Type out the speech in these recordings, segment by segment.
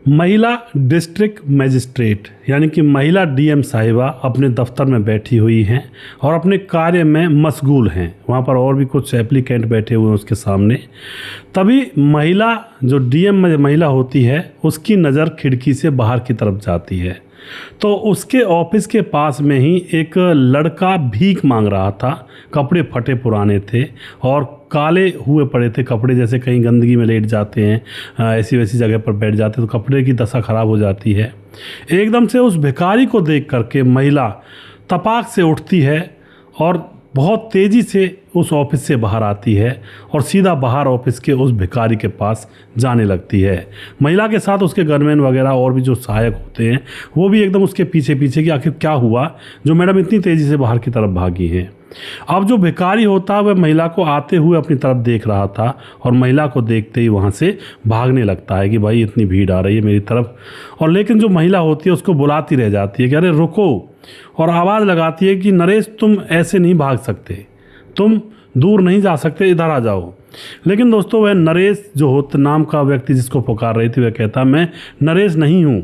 महिला district magistrate यानी कि महिला डीएम साहिबा अपने दफ्तर में बैठी हुई हैं और अपने कार्य में मशगूल हैं। वहाँ पर और भी कुछ एप्लीकेंट बैठे हुए हैं उसके सामने। तभी महिला जो डीएम में महिला होती है उसकी नज़र खिड़की से बाहर की तरफ जाती है तो उसके ऑफिस के पास में ही एक लड़का भीख मांग रहा था। कपड़े फटे पुराने थे और काले हुए पड़े थे कपड़े, जैसे कहीं गंदगी में लेट जाते हैं, ऐसी वैसी जगह पर बैठ जाते हैं तो कपड़े की दशा ख़राब हो जाती है। एकदम से उस भिखारी को देख करके महिला तपाक से उठती है और बहुत तेज़ी से उस ऑफिस से बाहर आती है और सीधा बाहर ऑफिस के उस भिखारी के पास जाने लगती है। महिला के साथ उसके गनमैन वगैरह और भी जो सहायक होते हैं वो भी एकदम उसके पीछे पीछे कि आखिर क्या हुआ जो मैडम इतनी तेज़ी से बाहर की तरफ भागी हैं। अब जो भिखारी होता है वह महिला को आते हुए अपनी तरफ देख रहा था और महिला को देखते ही वहाँ से भागने लगता है कि भाई इतनी भीड़ आ रही है मेरी तरफ। और लेकिन जो महिला होती है उसको बुलाती रह जाती है कि अरे रुको, और आवाज़ लगाती है कि नरेश तुम ऐसे नहीं भाग सकते, तुम दूर नहीं जा सकते, इधर आ जाओ। लेकिन दोस्तों वह नरेश जो होता नाम का व्यक्ति जिसको पुकार रही थी वह कहता मैं नरेश नहीं हूँ।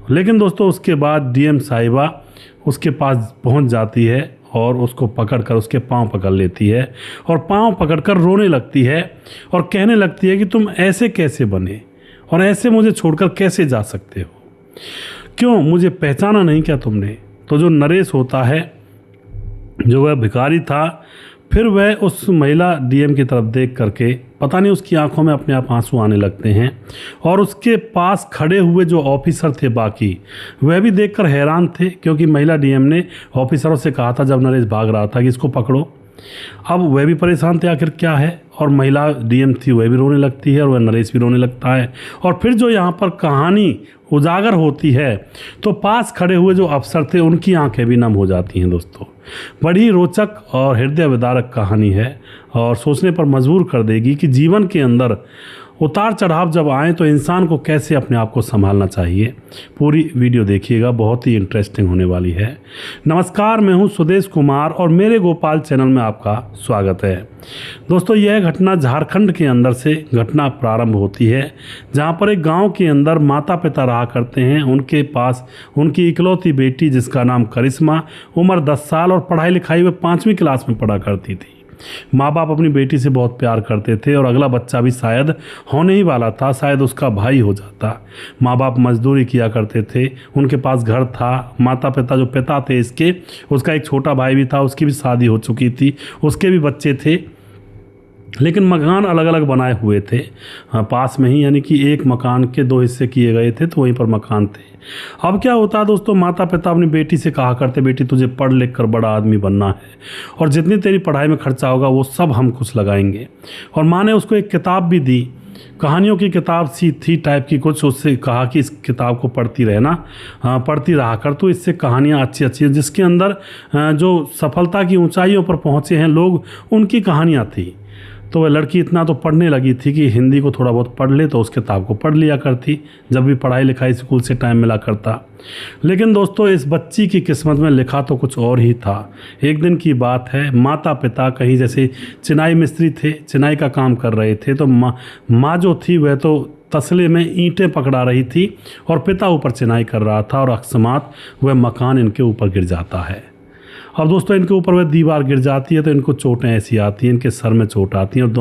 लेकिन दोस्तों उसके बाद डीएम साहिबा उसके पास पहुँच जाती है और उसको पकड़कर उसके पांव पकड़ लेती है और पांव पकड़कर रोने लगती है और कहने लगती है कि तुम ऐसे कैसे बने और ऐसे मुझे छोड़कर कैसे जा सकते हो, क्यों मुझे पहचाना नहीं क्या तुमने। तो जो नरेश होता है जो वह भिखारी था फिर वह उस महिला डीएम की तरफ देख करके पता नहीं उसकी आंखों में अपने आप आंसू आने लगते हैं और उसके पास खड़े हुए जो ऑफिसर थे बाकी वह भी देखकर हैरान थे, क्योंकि महिला डीएम ने ऑफिसरों से कहा था जब नरेश भाग रहा था कि इसको पकड़ो। अब वह भी परेशान थे आखिर क्या है, और महिला डीएम थी वह भी रोने लगती है और वह नरेश भी रोने लगता है। और फिर जो यहाँ पर कहानी उजागर होती है तो पास खड़े हुए जो अफसर थे उनकी आंखें भी नम हो जाती हैं। दोस्तों बड़ी रोचक और हृदय विदारक कहानी है और सोचने पर मजबूर कर देगी कि जीवन के अंदर उतार चढ़ाव जब आए तो इंसान को कैसे अपने आप को संभालना चाहिए। पूरी वीडियो देखिएगा, बहुत ही इंटरेस्टिंग होने वाली है। नमस्कार, मैं हूं सुदेश कुमार और मेरे गोपाल चैनल में आपका स्वागत है। दोस्तों यह घटना झारखंड के अंदर से घटना प्रारंभ होती है, जहां पर एक गांव के अंदर माता पिता रहा करते हैं। उनके पास उनकी इकलौती बेटी जिसका नाम करिश्मा, उम्र 10 साल और पढ़ाई लिखाई में 5वीं क्लास में पढ़ा करती थी। माँ बाप अपनी बेटी से बहुत प्यार करते थे और अगला बच्चा भी शायद होने ही वाला था, शायद उसका भाई हो जाता। माँ बाप मजदूरी किया करते थे, उनके पास घर था। माता पिता जो पिता थे इसके, उसका एक छोटा भाई भी था, उसकी भी शादी हो चुकी थी, उसके भी बच्चे थे, लेकिन मकान अलग अलग बनाए हुए थे पास में ही, यानी कि एक मकान के 2 हिस्से किए गए थे तो वहीं पर मकान थे। अब क्या होता दोस्तों, माता पिता अपनी बेटी से कहा करते बेटी तुझे पढ़ लिख कर बड़ा आदमी बनना है और जितनी तेरी पढ़ाई में खर्चा होगा वो सब हम कुछ लगाएंगे। और माँ ने उसको एक किताब भी दी, कहानियों की किताब सी थी टाइप की कुछ, उससे कहा कि इस किताब को पढ़ती रहना, पढ़ती रहा कर तो इससे कहानियाँ अच्छी अच्छी जिसके अंदर जो सफलता की ऊंचाइयों पर पहुँचे हैं लोग उनकी कहानियाँ थी। तो वह लड़की इतना तो पढ़ने लगी थी कि हिंदी को थोड़ा बहुत पढ़ ले तो उस किताब को पढ़ लिया करती जब भी पढ़ाई लिखाई स्कूल से टाइम मिला करता। लेकिन दोस्तों इस बच्ची की किस्मत में लिखा तो कुछ और ही था। एक दिन की बात है, माता पिता कहीं जैसे चिनाई मिस्त्री थे, चिनाई का काम कर रहे थे, तो माँ जो थी वह तो तसले में ईंटें पकड़ा रही थी और पिता ऊपर चिनाई कर रहा था और अकस्मात वह मकान इनके ऊपर गिर जाता है। अब दोस्तों इनके ऊपर वह दीवार गिर जाती है तो इनको चोटें ऐसी आती हैं, इनके सर में चोट आती है और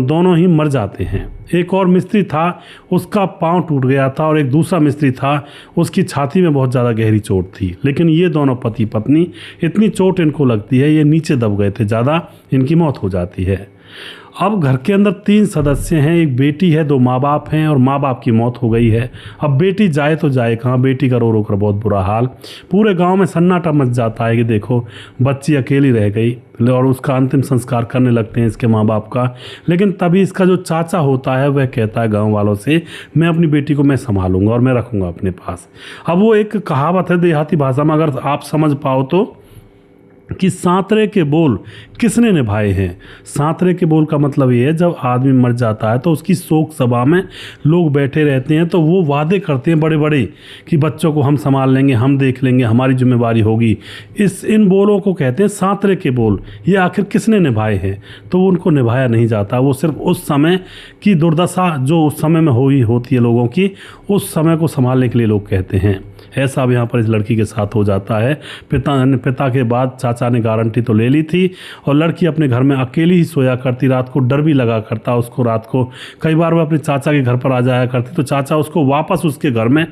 दोनों ही मर जाते हैं। एक और मिस्त्री था उसका पांव टूट गया था और एक दूसरा मिस्त्री था उसकी छाती में बहुत ज़्यादा गहरी चोट थी। लेकिन ये दोनों पति पत्नी इतनी चोट इनको लगती है ये नीचे दब गए थे ज़्यादा, इनकी मौत हो जाती है। अब घर के अंदर 3 सदस्य हैं, एक बेटी है, 2 माँ बाप हैं और माँ बाप की मौत हो गई है। अब बेटी जाए तो जाए कहाँ, बेटी का रो रो कर बहुत बुरा हाल। पूरे गांव में सन्नाटा मच जाता है कि देखो बच्ची अकेली रह गई और उसका अंतिम संस्कार करने लगते हैं इसके माँ बाप का। लेकिन तभी इसका जो चाचा होता है वह कहता है गाँव वालों से मैं अपनी बेटी को मैं संभालूंगा और मैं रखूँगा अपने पास। अब वो एक कहावत है देहाती भाषा में, अगर आप समझ पाओ तो, कि सांतरे के बोल किसने निभाए हैं। सांतरे के बोल का मतलब ये है, जब आदमी मर जाता है तो उसकी शोक सभा में लोग बैठे रहते हैं, तो वो वादे करते हैं बड़े बड़े कि बच्चों को हम संभाल लेंगे, हम देख लेंगे, हमारी जिम्मेवारी होगी। इन बोलों को कहते हैं सांतरे के बोल। ये आखिर किसने निभाए हैं, तो उनको निभाया नहीं जाता। वो सिर्फ उस समय की दुर्दशा जो उस समय में हुई होती है लोगों की, उस समय को संभालने के लिए लोग कहते हैं। ऐसा अब यहाँ पर इस लड़की के साथ हो जाता है। पिता के बाद चाचा ने गारंटी तो ले ली थी, और लड़की अपने घर में अकेली ही सोया करती। रात को डर भी लगा करता उसको। रात को कई बार वो अपने चाचा के घर पर आ जाया करती, तो चाचा उसको वापस उसके घर में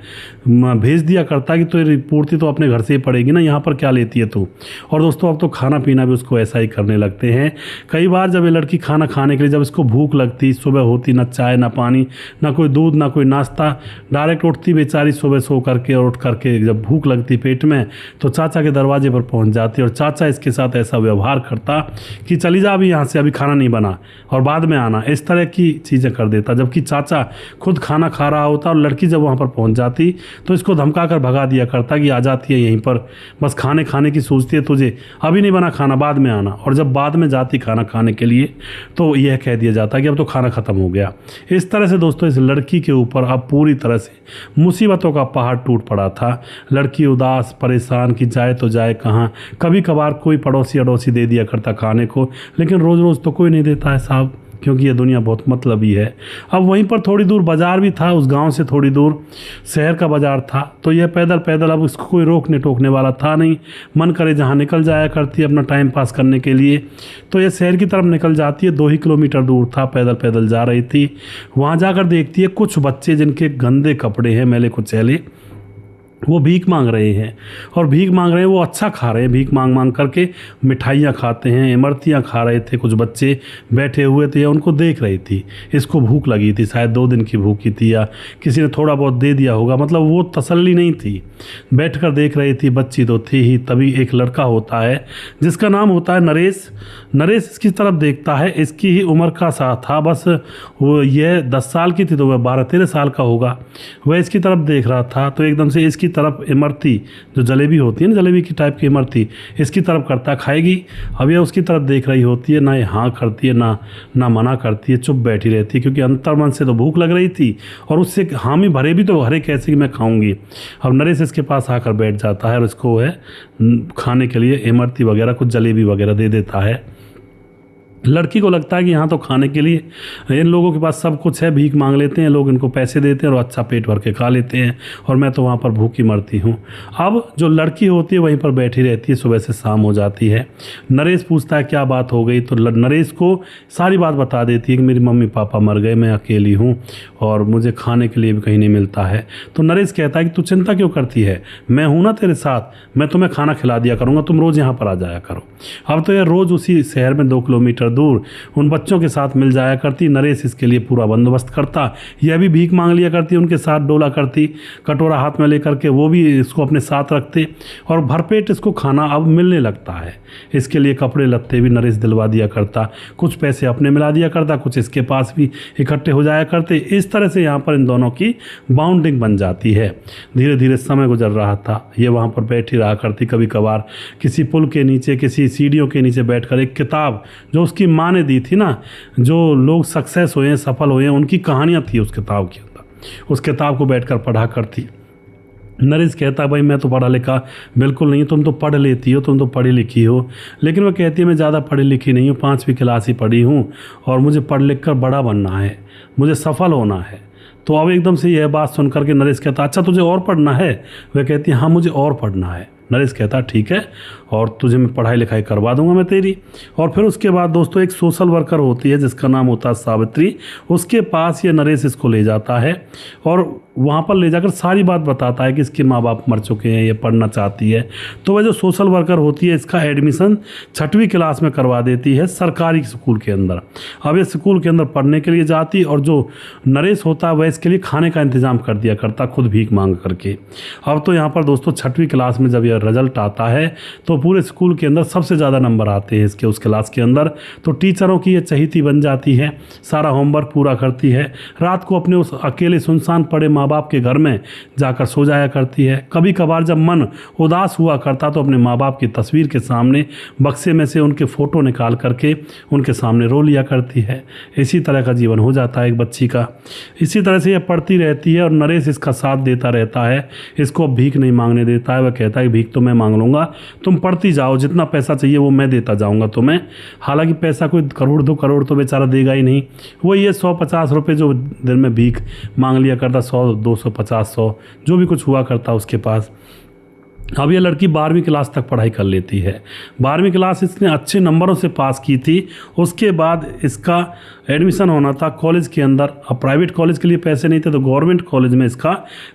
भेज दिया करता कि तेरी पूर्ति तो अपने घर से ही पड़ेगी ना, यहाँ पर क्या लेती है तू। और दोस्तों अब तो खाना पीना भी उसको ऐसा ही करने लगते हैं। कई बार जब ये लड़की खाना खाने के लिए, जब इसको भूख लगती, सुबह होती ना चाय ना पानी ना कोई दूध ना कोई नाश्ता, डायरेक्ट उठती बेचारी सुबह सो करके, और उठ करके जब भूख लगती पेट में तो चाचा के दरवाजे पर पहुंच जाती, और चाचा इसके साथ ऐसा व्यवहार करता कि चली जा अभी यहाँ से, अभी खाना नहीं बना और बाद में आना, इस तरह की चीज़ें कर देता। जबकि चाचा खुद खाना खा रहा होता, और लड़की जब वहाँ पर पहुँच जाती तो इसको धमका कर भगा दिया करता कि आ जाती है यहीं पर, बस खाने की सोचती है तुझे, अभी नहीं बना खाना, बाद में आना। और जब बाद में जाती खाना खाने के लिए तो यह कह दिया जाता कि अब तो खाना ख़त्म हो गया। इस तरह से दोस्तों इस लड़की के ऊपर अब पूरी तरह से मुसीबतों का पहाड़ टूट पड़ा था। लड़की उदास परेशान कि जाए तो जाए कहाँ। कभी कभार कोई पड़ोसी अड़ोसी दे दिया करता खाने को, लेकिन रोज़ रोज़ तो कोई नहीं देता है साहब, क्योंकि ये दुनिया बहुत मतलबी है। अब वहीं पर थोड़ी दूर बाज़ार भी था, उस गांव से थोड़ी दूर शहर का बाज़ार था, तो यह पैदल पैदल, अब उसको कोई रोकने टोकने वाला था नहीं। मन करे जहां निकल जाया करती अपना टाइम पास करने के लिए, तो यह शहर की तरफ निकल जाती है। 2 ही किलोमीटर दूर था, पैदल पैदल जा रही थी। वहाँ जाकर देखती है कुछ बच्चे जिनके गंदे कपड़े हैं, मैले कुचैले, वो भीख मांग रहे हैं। और भीख मांग रहे हैं, वो अच्छा खा रहे हैं, भीख मांग मांग करके मिठाइयाँ खाते हैं, इमरतियाँ खा रहे थे। कुछ बच्चे बैठे हुए थे, उनको देख रही थी। इसको भूख लगी थी, शायद 2 दिन की भूखी थी, या किसी ने थोड़ा बहुत दे दिया होगा, मतलब वो तसल्ली नहीं थी। बैठकर देख रही थी, बच्ची तो थी ही। तभी एक लड़का होता है जिसका नाम होता है नरेश। नरेश इसकी तरफ देखता है, इसकी ही उम्र का सा था, बस वो यह 10 साल की थी तो वह 12-13 साल का होगा। वह इसकी तरफ देख रहा था, तो एकदम से इसकी तरफ इमरती, जो जलेबी होती है ना, जलेबी की टाइप की इमरती, इसकी तरफ करता खाएगी। अब यह उसकी तरफ देख रही होती है, ना ये हाँ करती है ना मना करती है, चुप बैठी रहती है, क्योंकि अंतर्मन से तो भूख लग रही थी, और उससे हामी भरे भी तो हरे कैसे कि मैं खाऊंगी। अब नरेश इसके पास आकर बैठ जाता है, और इसको है खाने के लिए इमरती वगैरह कुछ जलेबी वगैरह दे देता है। लड़की को लगता है कि यहाँ तो खाने के लिए इन लोगों के पास सब कुछ है, भीख मांग लेते हैं लोग, इनको पैसे देते हैं और अच्छा पेट भर के खा लेते हैं, और मैं तो वहाँ पर भूखी मरती हूँ। अब जो लड़की होती है वहीं पर बैठी रहती है, सुबह से शाम हो जाती है। नरेश पूछता है क्या बात हो गई, तो नरेश को सारी बात बता देती है कि मेरी मम्मी पापा मर गए, मैं अकेली हूँ और मुझे खाने के लिए भी कहीं नहीं मिलता है। तो नरेश कहता है कि तू चिंता क्यों करती है, मैं हूँ ना तेरे साथ, मैं तुम्हें खाना खिला दिया करूँगा, तुम रोज़ यहाँ पर आ जाया करो। अब तो यह रोज़ उसी शहर में 2 किलोमीटर दूर उन बच्चों के साथ मिल जाया करती। नरेश इसके लिए पूरा बंदोबस्त करता, यह भी भीख मांग लिया करती, उनके साथ डोला करती, कटोरा हाथ में लेकर के वो भी इसको अपने साथ रखते, और भरपेट इसको खाना अब मिलने लगता है। इसके लिए कपड़े लत्ते भी नरेश दिलवा दिया करता, कुछ पैसे अपने मिला दिया करता, कुछ इसके पास भी इकट्ठे हो जाया करते। इस तरह से यहाँ पर इन दोनों की बाउंडिंग बन जाती है। धीरे धीरे समय गुजर रहा था, ये वहाँ पर बैठी रहा करती, कभी कभार किसी पुल के नीचे, किसी सीढ़ियों के नीचे बैठकर एक किताब जो उसकी माँ ने दी थी ना, जो लोग सक्सेस हुए हैं, सफल हुए हैं, उनकी कहानियाँ थी उस किताब के अंदर, उस किताब को बैठकर पढ़ा करती। नरेश कहता है भाई मैं तो पढ़ा लिखा बिल्कुल नहीं, तुम तो पढ़ लेती हो, तुम तो पढ़ी लिखी हो। लेकिन वह कहती है मैं ज़्यादा पढ़ी लिखी नहीं हूँ, 5वीं क्लास ही पढ़ी हूँ, और मुझे पढ़ लिख कर बड़ा बनना है, मुझे सफल होना है। तो अब एकदम से यह बात सुनकर के नरेश कहता अच्छा तुझे और पढ़ना है। वह कहती है हाँ मुझे और पढ़ना है। नरेश कहता ठीक है, और तुझे मैं पढ़ाई लिखाई करवा दूंगा मैं तेरी। और फिर उसके बाद दोस्तों एक सोशल वर्कर होती है जिसका नाम होता है सावित्री, उसके पास ये नरेश इसको ले जाता है, और वहाँ पर ले जाकर सारी बात बताता है कि इसके माँ बाप मर चुके हैं, ये पढ़ना चाहती है। तो वह जो सोशल वर्कर होती है इसका एडमिशन 6वीं क्लास में करवा देती है सरकारी स्कूल के अंदर। अब ये स्कूल के अंदर पढ़ने के लिए जाती, और जो नरेश होता है वह इसके लिए खाने का इंतजाम कर दिया करता, खुद भीख मांग करके। अब तो यहाँ पर दोस्तों 6वीं क्लास में जब यह रिजल्ट आता है तो पूरे स्कूल के अंदर सबसे ज़्यादा नंबर आते हैं इसके, उस क्लास के अंदर। तो टीचरों की ये चहेती बन जाती है, सारा होमवर्क पूरा करती है। रात को अपने उस अकेले सुनसान पड़े माँ बाप के घर में जाकर सो जाया करती है। कभी कभार जब मन उदास हुआ करता तो अपने माँ बाप की तस्वीर के सामने बक्से में से उनके फ़ोटो निकाल करके उनके सामने रो लिया करती है। इसी तरह का जीवन हो जाता है एक बच्ची का। इसी तरह से यह पढ़ती रहती है और नरेश इसका साथ देता रहता है, इसको भीख नहीं मांगने देता है। वह कहता है भीख तो मैं मांग लूँगा, तुम पढ़ती जाओ, जितना पैसा चाहिए वो मैं देता जाऊँगा तुम्हें। हालांकि पैसा कोई करोड़ 2 करोड़ तो बेचारा देगा ही नहीं, वो ये 100-50 रुपये जो दिन में भीख मांग लिया करता, 100-250-100 जो भी कुछ हुआ करता उसके पास। अब ये लड़की 12वीं क्लास तक पढ़ाई कर लेती है। 12वीं क्लास इसने अच्छे नंबरों से पास की थी। उसके बाद इसका एडमिशन होना था कॉलेज के अंदर। अब प्राइवेट कॉलेज के लिए पैसे नहीं थे तो गवर्नमेंट कॉलेज में इसका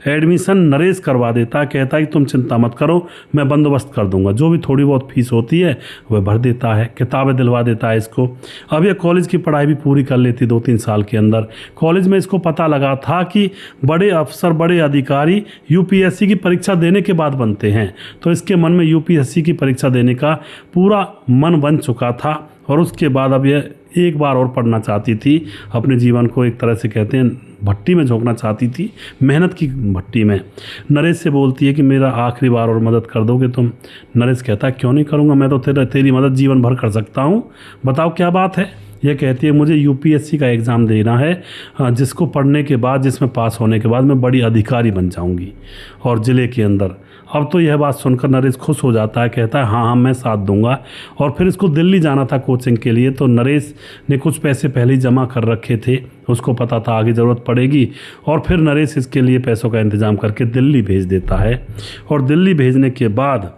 एडमिशन नरेश करवा देता है। कहता है कि तुम चिंता मत करो, मैं बंदोबस्त कर दूंगा, जो भी थोड़ी बहुत फीस होती है वह भर देता है, किताबें दिलवा देता है इसको। अब यह कॉलेज की पढ़ाई भी पूरी कर लेती 2-3 साल के अंदर। कॉलेज में इसको पता लगा था कि बड़े अफसर, बड़े अधिकारी यूपीएससी की परीक्षा देने के बाद बनते हैं, तो इसके मन में यूपीएससी की परीक्षा देने का पूरा मन बन चुका था। और उसके बाद अब यह एक बार और पढ़ना चाहती थी, अपने जीवन को एक तरह से कहते हैं भट्टी में झोंकना चाहती थी, मेहनत की भट्टी में। नरेश से बोलती है कि मेरा आखिरी बार और मदद कर दोगे तुम? नरेश कहता है क्यों नहीं करूँगा, मैं तो तेरी मदद जीवन भर कर सकता हूँ, बताओ क्या बात है। यह कहती है मुझे यूपीएससी का एग्ज़ाम देना है, जिसको पढ़ने के बाद, जिसमें पास होने के बाद मैं बड़ी अधिकारी बन जाऊंगी और ज़िले के अंदर। अब तो यह बात सुनकर नरेश खुश हो जाता है, कहता है हाँ मैं साथ दूंगा। और फिर इसको दिल्ली जाना था कोचिंग के लिए, तो नरेश ने कुछ पैसे पहले ही जमा कर रखे थे, उसको पता था आगे ज़रूरत पड़ेगी। और फिर नरेश इसके लिए पैसों का इंतज़ाम करके दिल्ली भेज देता है। और दिल्ली भेजने के बाद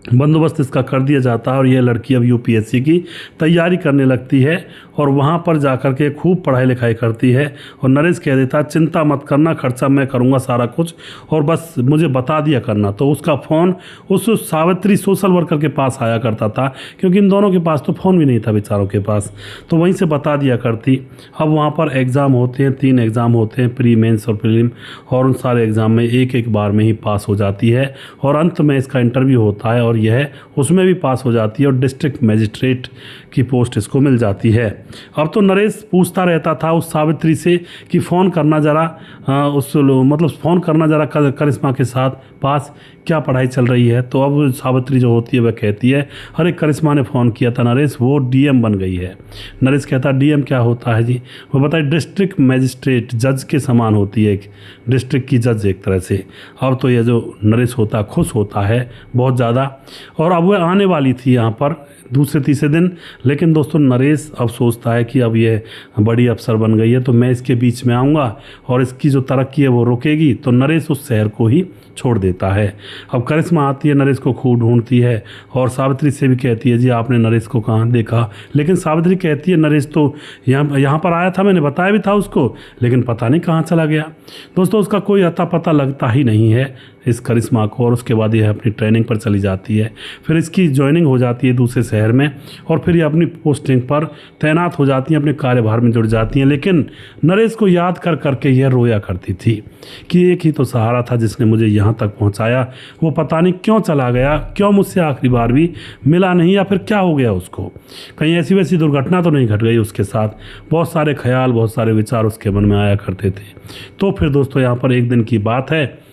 बंदोबस्त इसका कर दिया जाता है और यह लड़की अब यूपीएससी की तैयारी करने लगती है और वहाँ पर जाकर के खूब पढ़ाई लिखाई करती है। और नरेश कह देता है चिंता मत करना, खर्चा मैं करूँगा सारा कुछ, और बस मुझे बता दिया करना। तो उसका फ़ोन उस सावित्री सोशल वर्कर के पास आया करता था, क्योंकि इन दोनों के पास तो फ़ोन भी नहीं था बेचारों के पास, तो वहीं से बता दिया करती। अब वहाँ पर एग्ज़ाम होते हैं, 3 एग्ज़ाम होते हैं, प्री मेंस और प्रीलिम, और उन सारे एग्ज़ाम में एक बार में ही पास हो जाती है। और अंत में इसका इंटरव्यू होता है और यह उसमें भी पास हो जाती है और डिस्ट्रिक्ट मजिस्ट्रेट की पोस्ट इसको मिल जाती है। अब तो नरेश पूछता रहता था उस सावित्री से कि फ़ोन करना ज़रा, फ़ोन करना ज़रा करिश्मा के साथ पास, क्या पढ़ाई चल रही है। तो अब सावित्री जो होती है वह कहती है अरे करिश्मा ने फ़ोन किया था नरेश, वो डीएम बन गई है। नरेश कहता है डीएम क्या होता है जी? वो बताए डिस्ट्रिक्ट मजिस्ट्रेट, जज के समान होती है, एक डिस्ट्रिक्ट की जज एक तरह से। अब तो यह जो नरेश होता है खुश होता है बहुत ज़्यादा। और अब वह आने वाली थी यहाँ पर दूसरे तीसरे दिन, लेकिन दोस्तों नरेश अब सोचता है कि अब यह बड़ी अफसर बन गई है तो मैं इसके बीच में आऊँगा और इसकी जो तरक्की है वो रुकेगी, तो नरेश उस शहर को ही छोड़ देता है। अब करिश्मा आती है, नरेश को खूब ढूंढती है और सावित्री से भी कहती है जी आपने नरेश को कहाँ देखा, लेकिन सावित्री कहती है नरेश तो यहाँ पर आया था, मैंने बताया भी था उसको, लेकिन पता नहीं कहाँ चला गया। दोस्तों उसका कोई अता पता लगता ही नहीं है इस करिश्मा को। और उसके बाद यह अपनी ट्रेनिंग पर चली जाती है, फिर इसकी ज्वाइनिंग हो जाती है दूसरे शहर में और फिर ये अपनी पोस्टिंग पर तैनात हो जाती हैं, अपने कार्यभार में जुड़ जाती हैं। लेकिन नरेश को याद कर करके यह रोया करती थी कि एक ही तो सहारा था जिसने मुझे यहाँ तक पहुँचाया, वो पता नहीं क्यों चला गया, क्यों मुझसे आखिरी बार भी मिला नहीं, या फिर क्या हो गया उसको, कहीं ऐसी वैसी दुर्घटना तो नहीं घट गई उसके साथ। बहुत सारे ख्याल, बहुत सारे विचार उसके मन में आया करते थे। तो फिर दोस्तों यहाँ पर एक दिन की बात है,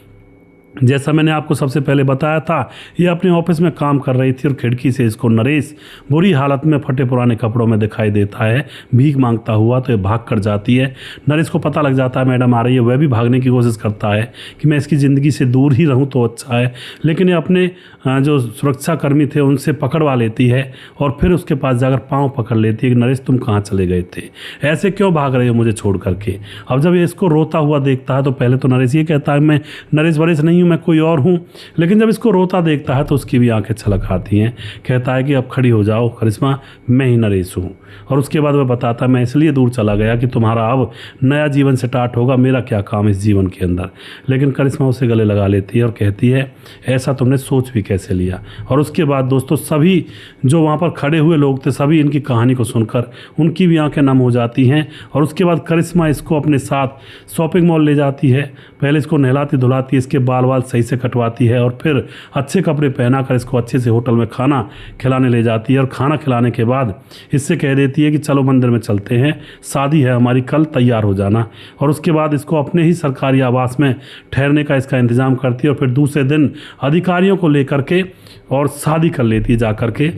जैसा मैंने आपको सबसे पहले बताया था, ये अपने ऑफिस में काम कर रही थी और खिड़की से इसको नरेश बुरी हालत में फटे पुराने कपड़ों में दिखाई देता है भीख मांगता हुआ। तो ये भाग कर जाती है। नरेश को पता लग जाता है मैडम आ रही है, वह भी भागने की कोशिश करता है कि मैं इसकी ज़िंदगी से दूर ही रहूं तो अच्छा है, लेकिन ये अपने जो सुरक्षा कर्मी थे उनसे पकड़वा लेती है और फिर उसके पास जाकर पाँव पकड़ लेती है कि नरेश तुम कहाँ चले गए थे, ऐसे क्यों भाग रहे हो मुझे छोड़ करके। अब जब ये इसको रोता हुआ देखता है तो पहले तो नरेश ये कहता है मैं नरेश वरेश नहीं हूँ, मैं कोई और हूँ, लेकिन जब इसको रोता देखता है तो उसकी भी आंखें छलक आती हैं। कहता है कि अब खड़ी हो जाओ करिश्मा, मैं ही नरेश हूँ। और उसके बाद वह बताता है मैं इसलिए दूर चला गया कि तुम्हारा अब नया जीवन स्टार्ट होगा, मेरा क्या काम इस जीवन के अंदर। लेकिन करिश्मा उसे गले लगा लेती है और कहती है ऐसा तुमने सोच भी कैसे लिया। और उसके बाद दोस्तों सभी जो वहाँ पर खड़े हुए लोग थे, सभी इनकी कहानी को सुनकर उनकी भी आंखें नम हो जाती हैं। और उसके बाद करिश्मा इसको अपने साथ शॉपिंग मॉल ले जाती है, पहले इसको नहलाती धुलाती, इसके बाल वाल सही से कटवाती है और फिर अच्छे कपड़े पहनाकर इसको अच्छे से होटल में खाना खिलाने ले जाती है। और खाना खिलाने के बाद इससे कह देती है कि चलो मंदिर में चलते हैं, शादी है हमारी कल, तैयार हो जाना। और उसके बाद इसको अपने ही सरकारी आवास में ठहरने का इसका इंतज़ाम करती है और फिर दूसरे दिन अधिकारियों को लेकर के और शादी कर लेती है जाकर के।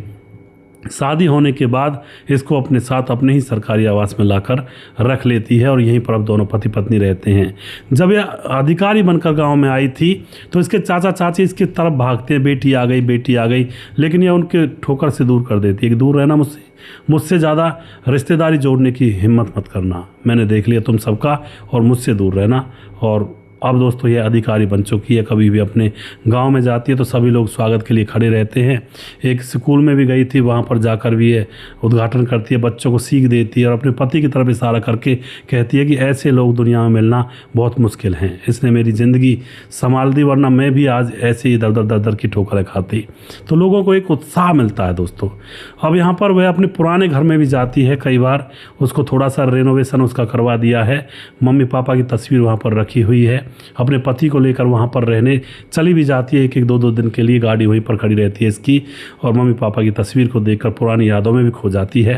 शादी होने के बाद इसको अपने साथ अपने ही सरकारी आवास में लाकर रख लेती है और यहीं पर अब दोनों पति पत्नी रहते हैं। जब यह अधिकारी बनकर गांव में आई थी तो इसके चाचा चाची इसकी तरफ भागते हैं, बेटी आ गई, बेटी आ गई, लेकिन यह उनके ठोकर से दूर कर देती है कि दूर रहना, मुझसे ज़्यादा रिश्तेदारी जोड़ने की हिम्मत मत करना, मैंने देख लिया तुम सबका, और मुझसे दूर रहना। और अब दोस्तों ये अधिकारी बन चुकी है, कभी भी अपने गांव में जाती है तो सभी लोग स्वागत के लिए खड़े रहते हैं। एक स्कूल में भी गई थी, वहां पर जाकर भी ये उद्घाटन करती है, बच्चों को सीख देती है और अपने पति की तरफ इशारा करके कहती है कि ऐसे लोग दुनिया में मिलना बहुत मुश्किल हैं, इसने मेरी ज़िंदगी संभाल दी, वरना मैं भी आज ऐसे ही दर दर की ठोकरें खाती। तो लोगों को एक उत्साह मिलता है दोस्तों। अब यहाँ पर वह अपने पुराने घर में भी जाती है, कई बार उसको थोड़ा सा रेनोवेशन उसका करवा दिया है, मम्मी पापा की तस्वीर वहाँ पर रखी हुई है, अपने पति को लेकर वहाँ पर रहने चली भी जाती है, एक एक दो दो दिन के लिए गाड़ी वहीं पर खड़ी रहती है इसकी, और मम्मी पापा की तस्वीर को देखकर पुरानी यादों में भी खो जाती है।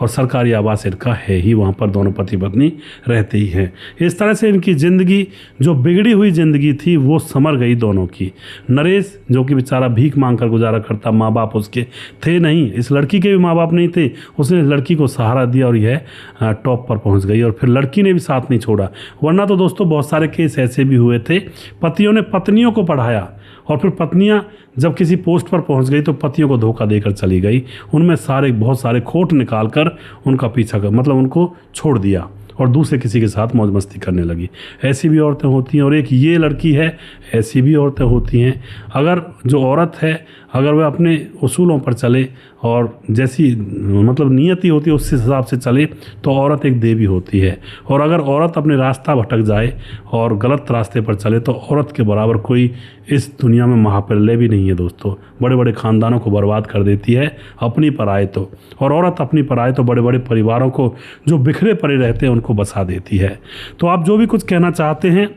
और सरकारी आवास इनका है ही, वहाँ पर दोनों पति पत्नी रहते ही हैं। इस तरह से इनकी ज़िंदगी, जो बिगड़ी हुई ज़िंदगी थी, वो संवर गई दोनों की। नरेश जो कि बेचारा भीख मांग कर गुजारा करता, माँ बाप उसके थे नहीं, इस लड़की के भी माँ बाप नहीं थे, उसने लड़की को सहारा दिया और यह टॉप पर पहुँच गई। और फिर लड़की ने भी साथ नहीं छोड़ा, वरना तो दोस्तों बहुत सारे केस ऐसे भी हुए थे, पतियों ने पत्नियों को पढ़ाया और फिर पत्नियां जब किसी पोस्ट पर पहुंच गई तो पतियों को धोखा देकर चली गई, उनमें बहुत सारे खोट निकालकर उनका पीछा कर, मतलब उनको छोड़ दिया और दूसरे किसी के साथ मौज मस्ती करने लगी। ऐसी भी औरतें होती हैं, और एक ये लड़की है, ऐसी भी औरतें होती हैं। अगर जो औरत है, अगर वह अपने उसूलों पर चले और जैसी मतलब नियति होती है उस हिसाब से चले तो औरत एक देवी होती है। और अगर औरत अपने रास्ता भटक जाए और गलत रास्ते पर चले तो औरत के बराबर कोई इस दुनिया में महाप्रलय भी नहीं है दोस्तों। बड़े बड़े ख़ानदानों को बर्बाद कर देती है अपनी पर आए तो, और औरत अपनी पर आए तो बड़े बड़े परिवारों को जो बिखरे पड़े रहते हैं उनको बसा देती है। तो आप जो भी कुछ कहना चाहते हैं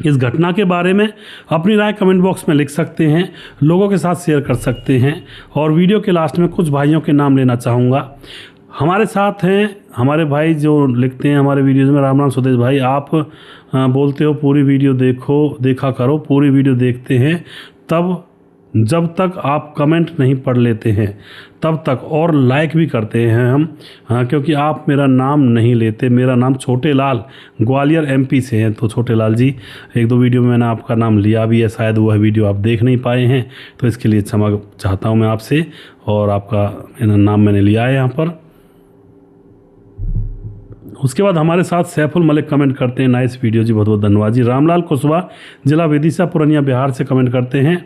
इस घटना के बारे में अपनी राय कमेंट बॉक्स में लिख सकते हैं, लोगों के साथ शेयर कर सकते हैं। और वीडियो के लास्ट में कुछ भाइयों के नाम लेना चाहूँगा। हमारे साथ हैं हमारे भाई जो लिखते हैं हमारे वीडियोज़ में, राम राम सुदेश भाई, आप बोलते हो पूरी वीडियो देखा करो, पूरी वीडियो देखते हैं तब, जब तक आप कमेंट नहीं पढ़ लेते हैं तब तक, और लाइक भी करते हैं हम, क्योंकि आप मेरा नाम नहीं लेते। मेरा नाम छोटे लाल ग्वालियर MP से है। तो छोटे लाल जी, एक दो वीडियो में मैंने आपका नाम लिया भी है, शायद वह वीडियो आप देख नहीं पाए हैं, तो इसके लिए क्षमा चाहता हूं मैं आपसे, और आपका नाम मैंने लिया है यहाँ पर। उसके बाद हमारे साथ सैफुल मलिक कमेंट करते हैं, नाइस वीडियो जी, बहुत बहुत धन्यवाद जी। रामलाल कुशवाहा, जिला विदिशा पूर्णिया बिहार से कमेंट करते हैं।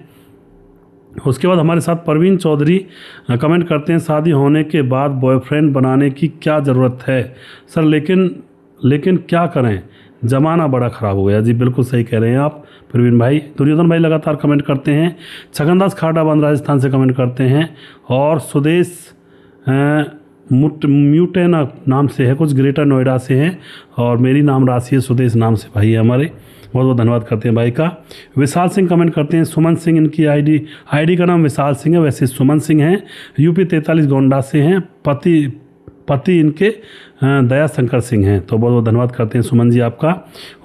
उसके बाद हमारे साथ परवीन चौधरी कमेंट करते हैं, शादी होने के बाद बॉयफ्रेंड बनाने की क्या ज़रूरत है सर, लेकिन क्या करें, ज़माना बड़ा ख़राब हो गया। जी बिल्कुल सही कह रहे हैं आप परवीन भाई। दुर्योधन भाई लगातार कमेंट करते हैं। छगनदास खाटाबांध राजस्थान से कमेंट करते हैं। और सुदेश म्यूटेन नाम से है कुछ, ग्रेटर नोएडा से हैं, और मेरी नाम राशि है, सुदेश नाम से भाई है हमारे, बहुत बहुत धन्यवाद करते हैं भाई का। विशाल सिंह कमेंट करते हैं, सुमन सिंह इनकी आईडी का नाम विशाल सिंह है, वैसे सुमन सिंह हैं, UP 43 गोंडा से हैं, पति इनके दया शंकर सिंह हैं। तो बहुत बहुत धन्यवाद करते हैं सुमन जी आपका।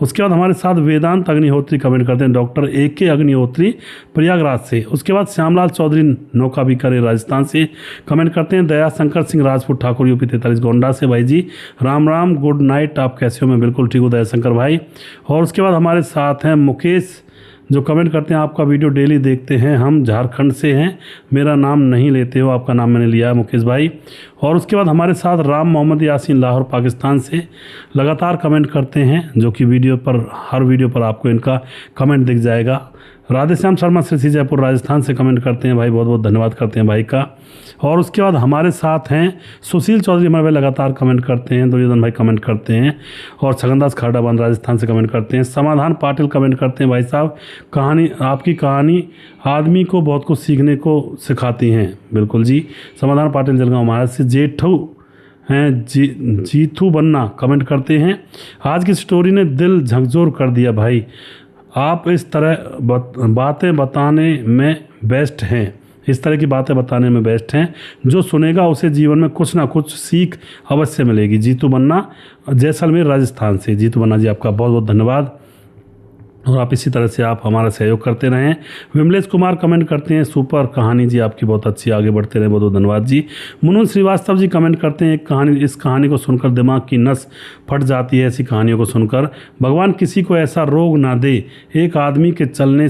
उसके बाद हमारे साथ वेदांत अग्निहोत्री कमेंट करते हैं, डॉक्टर AK अग्निहोत्री प्रयागराज से। उसके बाद श्यामलाल चौधरी नौका बीकर राजस्थान से कमेंट करते हैं, दया शंकर सिंह राजपूत ठाकुर UP 43 गोंडा से। भाई जी राम राम, गुड नाइट, आप कैसे हो? मैं बिल्कुल ठीक हूँ दया शंकर भाई। और उसके बाद हमारे साथ हैं मुकेश, जो कमेंट करते हैं, आपका वीडियो डेली देखते हैं, हम झारखंड से हैं, मेरा नाम नहीं लेते हो, आपका नाम मैंने लिया है मुकेश भाई। और उसके बाद हमारे साथ राम मोहम्मद यासीन लाहौर पाकिस्तान से लगातार कमेंट करते हैं, जो कि वीडियो पर, हर वीडियो पर आपको इनका कमेंट दिख जाएगा। राधेश्याम शर्मा श्री जयपुर राजस्थान से कमेंट करते हैं भाई, बहुत बहुत धन्यवाद करते हैं भाई का। और उसके बाद हमारे साथ हैं सुशील चौधरी, हमारे भाई लगातार कमेंट करते हैं, दुर्योधन भाई कमेंट करते हैं, और छगनदास खाटाबांध राजस्थान से कमेंट करते हैं। समाधान पाटिल कमेंट करते हैं, भाई साहब आपकी कहानी आदमी को बहुत कुछ सीखने को सिखाती हैं। बिल्कुल जी, समाधान पाटिल जलगांव महाराष्ट्र से। जेठू हैं जीथू बन्ना कमेंट करते हैं, आज की स्टोरी ने दिल झकझोर कर दिया भाई, आप इस तरह बातें बताने में बेस्ट हैं, इस तरह की बातें बताने में बेस्ट हैं। जो सुनेगा उसे जीवन में कुछ ना कुछ सीख अवश्य मिलेगी। जीतू बन्ना, जैसलमेर राजस्थान से। जीतू बन्ना जी, आपका बहुत बहुत धन्यवाद, और आप इसी तरह से आप हमारा सहयोग करते रहें। विमलेश कुमार कमेंट करते हैं, सुपर कहानी जी आपकी बहुत अच्छी, आगे बढ़ते रहें, बहुत बहुत धन्यवाद जी। मुनुन श्रीवास्तव जी कमेंट करते हैं, इस कहानी को सुनकर दिमाग की नस फट जाती है। ऐसी कहानियों को सुनकर भगवान किसी को ऐसा रोग ना दे। एक आदमी के चलते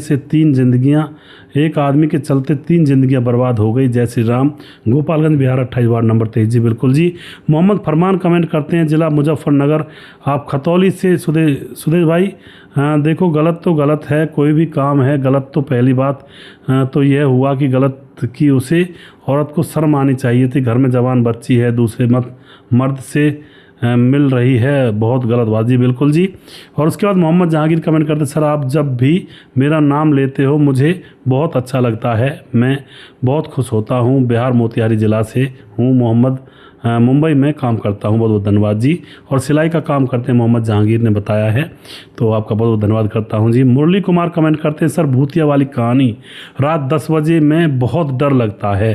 3 जिंदगियां बर्बाद हो गई। जय श्री राम। गोपालगंज बिहार 28 वार्ड नंबर 23 जी, बिल्कुल जी। मोहम्मद फरमान कमेंट करते हैं, जिला मुजफ्फरनगर, आप खतौली से। सुदेश भाई, देखो गलत तो गलत है, कोई भी काम है गलत तो पहली बात तो यह हुआ कि गलत की उसे औरत को शर्म आनी चाहिए थी। घर में जवान बच्ची है, दूसरे मर्द से मिल रही है, बहुत गलत बात जी, बिल्कुल जी। और उसके बाद मोहम्मद जहांगीर कमेंट करते, सर आप जब भी मेरा नाम लेते हो मुझे बहुत अच्छा लगता है, मैं बहुत खुश होता हूँ। बिहार मोतिहारी ज़िला से हूँ, मोहम्मद, मुंबई में काम करता हूँ। बहुत बहुत धन्यवाद जी। और सिलाई का काम करते हैं मोहम्मद जहांगीर ने बताया है, तो आपका बहुत बहुत धन्यवाद करता हूँ जी। मुरली कुमार कमेंट करते हैं, सर भूतिया वाली कहानी रात 10 बजे में बहुत डर लगता है।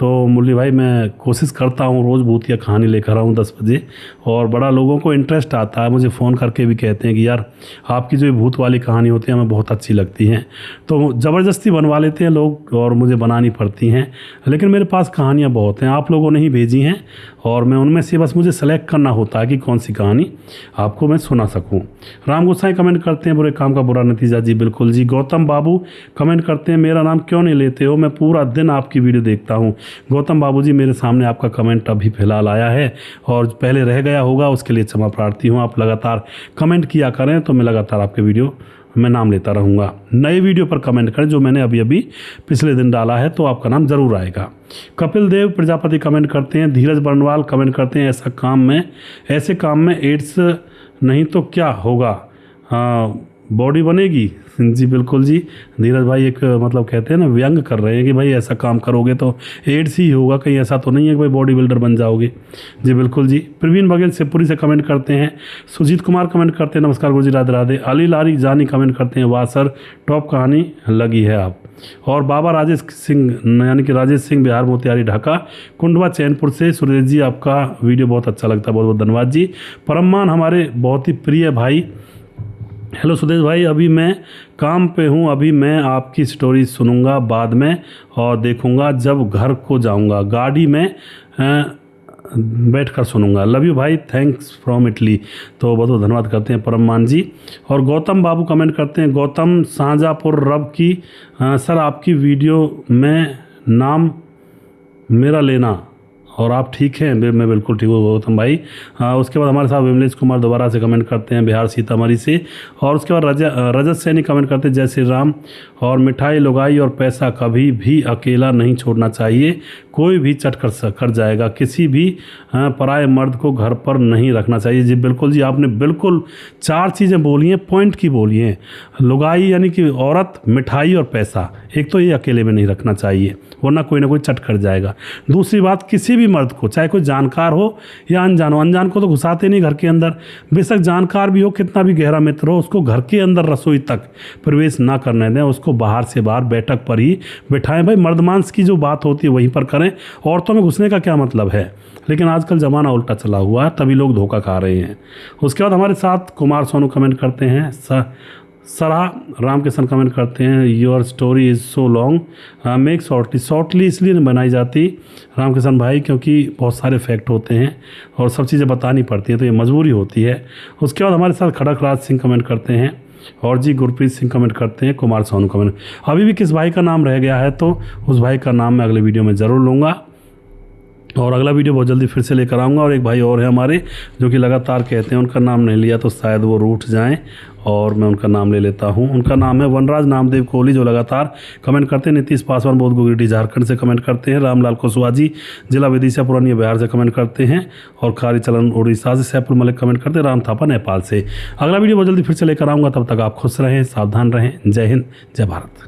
तो मुरली भाई, मैं कोशिश करता हूँ रोज़ भूतिया कहानी लेकर आऊँ 10 बजे, और बड़ा लोगों को इंटरेस्ट आता है, मुझे फ़ोन करके भी कहते हैं कि यार आपकी जो भूत वाली कहानी होती है हमें बहुत अच्छी लगती हैं। तो ज़बरदस्ती बनवा लेते हैं लोग और मुझे बनानी पड़ती हैं, लेकिन मेरे पास कहानियाँ बहुत हैं, आप लोगों ने ही भेजी हैं, और मैं उनमें से बस मुझे सेलेक्ट करना होता है कि कौन सी कहानी आपको मैं सुना सकूं। राम गोसाई कमेंट करते हैं, बुरे काम का बुरा नतीजा जी, बिल्कुल जी। गौतम बाबू कमेंट करते हैं, मेरा नाम क्यों नहीं लेते हो, मैं पूरा दिन आपकी वीडियो देखता हूं। गौतम बाबू जी, मेरे सामने आपका कमेंट अभी फिलहाल आया है और पहले रह गया होगा, उसके लिए क्षमा प्रार्थी हूँ। आप लगातार कमेंट किया करें तो मैं लगातार आपके वीडियो मैं नाम लेता रहूँगा। नए वीडियो पर कमेंट करें जो मैंने अभी पिछले दिन डाला है, तो आपका नाम ज़रूर आएगा। कपिल देव प्रजापति कमेंट करते हैं, धीरज बर्नवाल कमेंट करते हैं, ऐसे काम में एड्स नहीं तो क्या होगा, बॉडी बनेगी जी, बिल्कुल जी। धीरज भाई एक मतलब कहते हैं ना, व्यंग कर रहे हैं कि भाई ऐसा काम करोगे तो एड्स ही होगा, कहीं ऐसा तो नहीं है कि भाई बॉडी बिल्डर बन जाओगे जी, बिल्कुल जी। प्रवीण बघेल शिवपुरी से कमेंट करते हैं। सुजीत कुमार कमेंट करते हैं, नमस्कार गुरुजी, राधे राधे। अली लारी जानी कमेंट करते हैं, वाह सर टॉप कहानी लगी है आप। और बाबा राजेश सिंह यानी कि राजेश सिंह, बिहार मोतिहारी ढाका, कुंडवा चैनपुर से। सुरेश जी, आपका वीडियो बहुत अच्छा लगता है, बहुत बहुत धन्यवाद जी। परमान हमारे बहुत ही प्रिय भाई, हेलो सुदेश भाई, अभी मैं काम पे हूँ, अभी मैं आपकी स्टोरी सुनूंगा बाद में और देखूंगा जब घर को जाऊंगा, गाड़ी में बैठ कर सुनूंगा। लव यू भाई, थैंक्स फ्रॉम इटली। तो बहुत बहुत धन्यवाद करते हैं परममान जी। और गौतम बाबू कमेंट करते हैं, गौतम शाहजहाँपुर रब की, सर आपकी वीडियो में नाम मेरा लेना, और आप ठीक हैं? मैं बिल्कुल ठीक हूँ गौतम भाई। उसके बाद हमारे साथ विमलेश कुमार दोबारा से कमेंट करते हैं, बिहार सीतामढ़ी से। और उसके बाद रजत सैनी कमेंट करते हैं, जय श्री राम। और मिठाई, लुगाई और पैसा कभी भी अकेला नहीं छोड़ना चाहिए, कोई भी चट कर जाएगा, किसी भी पराये मर्द को घर पर नहीं रखना चाहिए जी, बिल्कुल जी। आपने बिल्कुल 4 चीज़ें बोली हैं, पॉइंट की बोली हैं। लुगाई यानी कि औरत, मिठाई और पैसा, एक तो ये अकेले में नहीं रखना चाहिए वरना कोई ना कोई चट कर जाएगा। दूसरी बात, किसी भी मर्द को, चाहे कोई जानकार हो या अनजान हो, अनजान को तो घुसाते नहीं घर के अंदर, बेशक जानकार भी हो, कितना भी गहरा मित्र हो, उसको घर के अंदर रसोई तक प्रवेश ना करने दें, उसको बाहर से बाहर बैठक पर ही बैठाएं। भाई मर्द मांस की जो बात होती है वहीं पर करें, औरतों में घुसने का क्या मतलब है। लेकिन आजकल ज़माना उल्टा चला हुआ है, तभी लोग धोखा खा रहे हैं। उसके बाद हमारे साथ कुमार सोनू कमेंट करते हैं, सरा रामकिशन कमेंट करते हैं, your story is so long, make shortly इसलिए नहीं बनाई जाती रामकिशन भाई क्योंकि बहुत सारे फैक्ट होते हैं और सब चीज़ें बतानी पड़ती हैं, तो ये मजबूरी होती है। उसके बाद हमारे साथ खड़क राज सिंह कमेंट करते हैं, और जी गुरप्रीत सिंह कमेंट करते हैं, कुमार सोनू कमेंट। अभी भी किस भाई का नाम रह गया है तो उस भाई का नाम मैं अगले वीडियो में ज़रूर लूँगा, और अगला वीडियो बहुत जल्दी फिर से लेकर आऊँगा। और एक भाई और है हमारे जो कि लगातार कहते हैं, उनका नाम नहीं लिया तो शायद वो रूठ जाएं, और मैं उनका नाम ले लेता हूं। उनका नाम है वनराज नामदेव कोहली, जो लगातार कमेंट करते हैं। नीतीश पासवान बहुत गुगेटी झारखंड से कमेंट करते हैं। रामलाल कुशवाहा जी जिला विदिशा पुरानी बिहार से कमेंट करते हैं, और खारी चलन उड़ीसा से। सैफुल मलिक कमेंट करते हैं, राम थापा नेपाल से। अगला वीडियो बहुत जल्दी फिर से लेकर आऊँगा, तब तक आप खुश रहें, सावधान रहें। जय हिंद, जय भारत।